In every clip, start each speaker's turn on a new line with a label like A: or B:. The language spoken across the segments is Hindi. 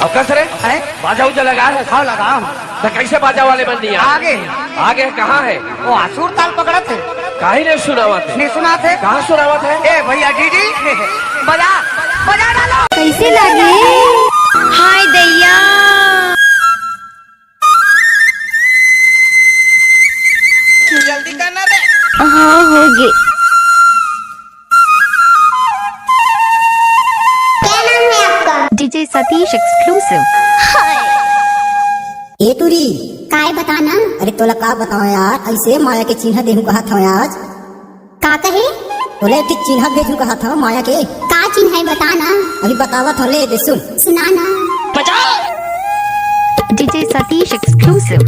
A: अब कस रे
B: है
A: बाजा उजा लगा है?
B: खाओ लगाओ।
A: तो कैसे बाजा वाले बन दिया?
B: आगे
A: आगे कहाँ है?
B: वो आसुर ताल पकड़ा थे,
A: काहे ने सुनावत है?
B: नहीं सुना थे?
A: कहाँ सुनावत है?
B: ए भैया डीडी बजा बजा डालो।
C: कैसे लगे? हाय दैया,
B: जल्दी करना रे।
C: हाँ हो गए।
D: क्या नाम है आपका?
C: DJ Satish exclusive.
E: ए तुरी
D: काय बताना?
E: अरे तोला का बताओ यार, ऐसे माया के चिन्ह देहू कहा था आज।
D: का कहे?
E: तोले ठीक चिन्ह भेजू कहा था माया के।
D: का चिन्ह है बताना?
E: अभी बतावा था, ले दे सुन।
D: सुनाना।
C: DJ Satish exclusive.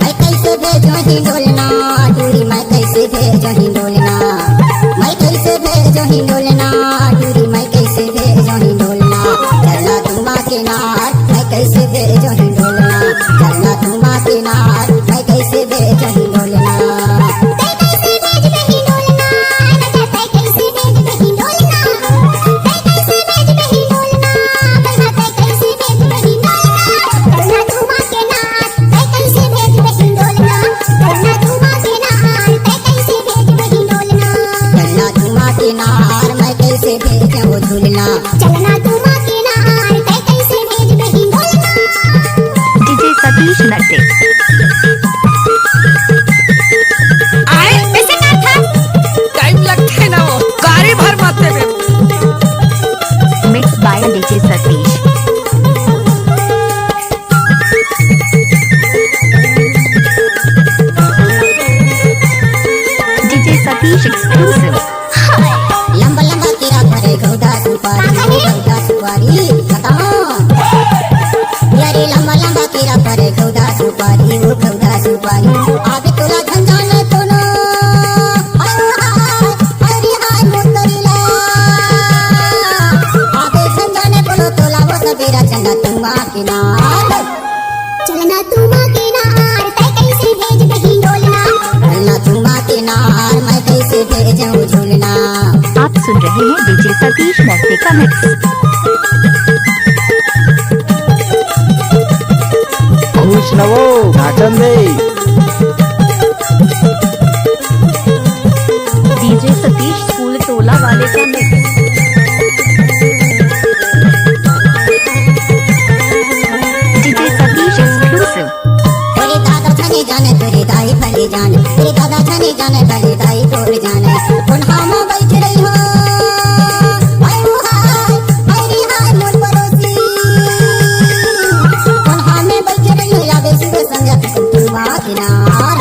E: मैं कैसे भेजो ही डोलना तुरी, मैं कैसे भेजो ही डोलना, मैं कैसे भेजो ही डोलना तुरी, मैं कैसे भेजो ही डोलना। चलना तुमा के नार, मैं कैसे भेजो ही डोलना, चलना तुमा के नार, मैं कैसे भेजो ही डोलना।
D: चलना तुमा के नार, तै कैसे भेज बही डोलना।
C: डीजे सतीश नट्टे।
B: आए
D: कैसे का था?
B: टाइम लगता है ना, वो गाड़ी भर मारते में।
C: Mix by DJ Satish. DJ Satish exclusive.
E: लंबा लंबा तेरा भरे गौदा सुपारी बताओ यारे, लंबा लंबा तेरा भरे गौदा सुपारी, वो गौदा सुपारी आगे तोला झंझाने तो ना हाय हाय मोतरीला, आगे झंझाने बोलो तोला वो सवेरा चंदा तुमा किनार।
D: चलना तुमा के नार, तै कैसे भेज बही डोलना।
E: चलना तुमा किनार, मैं कैसे भेजूं झूलना।
C: आप सुन रहे हैं डीजे सतीश नट्टे का मिक्स।
F: खुश नवो नाचन दे।
C: डीजे सतीश फूल टोला वाले का मिक्स। DJ Satish exclusive.
E: तेरे दादा छने जाने तेरे दाई भले जाने, तेरे दादा छने जाने भले दाई तोड़ जाने। उन हम बैठ रही हो हाय हाय मोर पड़ोसी, उन हमें बैठ रही हो याद सुबह संध्या तुमा किनार।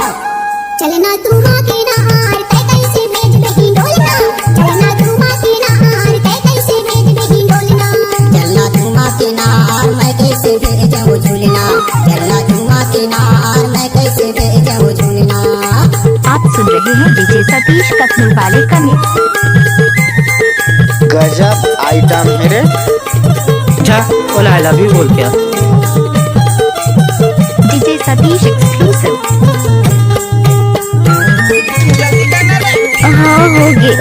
D: चलना तुमा के नार, तै कैसे भेज बही डोलना। चलना तुमा के नार, तै कैसे भेज बही डोलना।
E: चलना तुमा किनार, मैं कैसे भेजूं झूलना, चलना तुमा किनार, मैं कैसे भेजूं झूलना।
C: आप सुन रहे हैं डीजे सतीश कखनू वाले का मिक्स।
F: गजब आइटम है रे।
B: जा बोला आई लव यू बोल क्या?
C: DJ Satish exclusive.
B: जल्दी करना रे।
C: हाँ हो गए।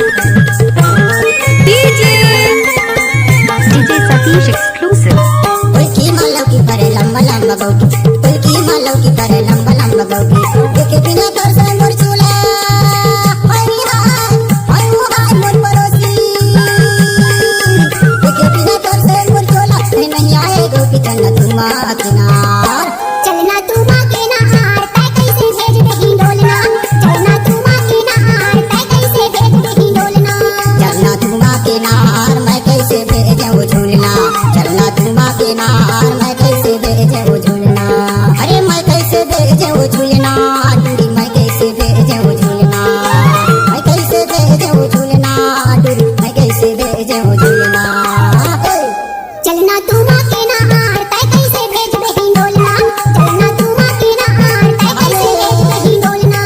C: DJ Satish exclusive.
E: उल्की मालव की परे लंबा लंबा बौकी, उल्की मालव की परे लंबा लंबा बौकी, देखे बिना तोर से मोर चूल्हा हाय हाय मोर पड़ोसी, देखे बिना तोर से मोर चूल्हा नहीं आए गोपी चन्ना तुमा किनार।
D: चलना तुमा के नार, तै कैसे भेज बही डोलना। चलना तुमा के नार, तै कैसे भेज बही डोलना।
E: चलना तुमा किनार, मैं कैसे भेजूं झूलना, चलना तुमा किनार, मैं कैसे भेजूं झूलना। अरे मैं कैसे भेजूं झूलना दूरी, मैं कैसे भेजूं झूलना, मैं कैसे भेजूं झूलना दूरी, मैं कैसे भेजूं झूलना।
D: चलना तुमा के नार, तै कैसे भेज बही डोलना। चलना तुमा के नार, तै कैसे भेज बही डोलना।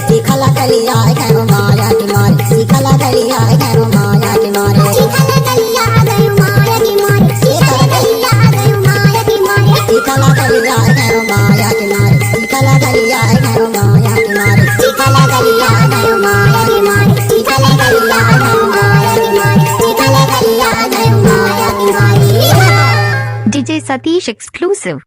E: सीखला कलिया गयो माया की मारे, सीखला कलिया गयो माया की मारे,
D: सीखला कलिया गयो माया की मारे, सीखला कलिया गयो माया की मारे।
E: सीखला कलिया गयो माया की मारे, सीखला कलिया गयो माया की मारे,
D: सीखला कलिया गयो माया की मारे, सीखला कलिया गयो माया की मारे, सीखला कलिया गयो माया की मारे।
C: DJ Satish exclusive.